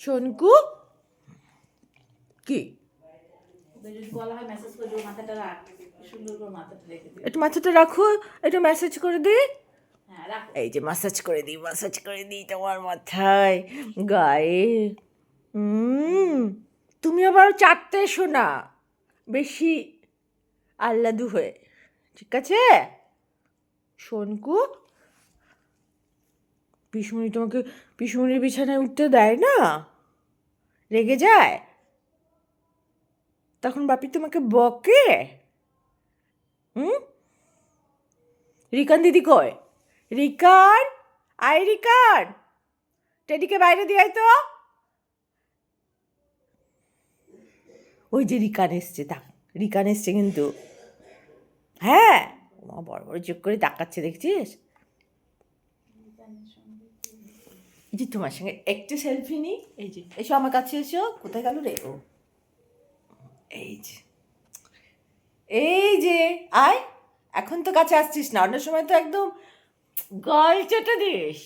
শোনকু কি যদি বলা হয় মেসেজ করে দিও, মাথাটা রাখ, সুন্দর করে মাথাটা রেখে দিও। একটু মাথাটা রাখো, একটু ম্যাসাজ করে দিই। হ্যাঁ রাখ। এই যে ম্যাসাজ করে দিই তোমার মাথায়, গায়ে। তুমি আবার চাটতে এসো না বেশি আহ্লাদু হয়ে, ঠিক আছে? শোনকু, পিসমণি তোমাকে পিসমণির বিছানায় উঠতে দেয় না, রেগে যায়, তখন বাপি তোমাকে বকে। রিকান দিদি কয়? রিকান, আয় রিকান, টেডিকে বাইরে দিয়ে আয় তো। ওই যে রিকান এসছে, রিকান এসছে কিন্তু। হ্যাঁ, মা বড় বড় চোখ করে তাকাচ্ছে, দেখছিস? এই যে তোমার সঙ্গে একটু সেলফি নি, এই যে এসো আমার কাছে এসো। কোথায় গেল রে ও? এই যে আয়, এখন তো কাছে আসছিস না, অন্য সময় তো একদম গাল চেটে দিস।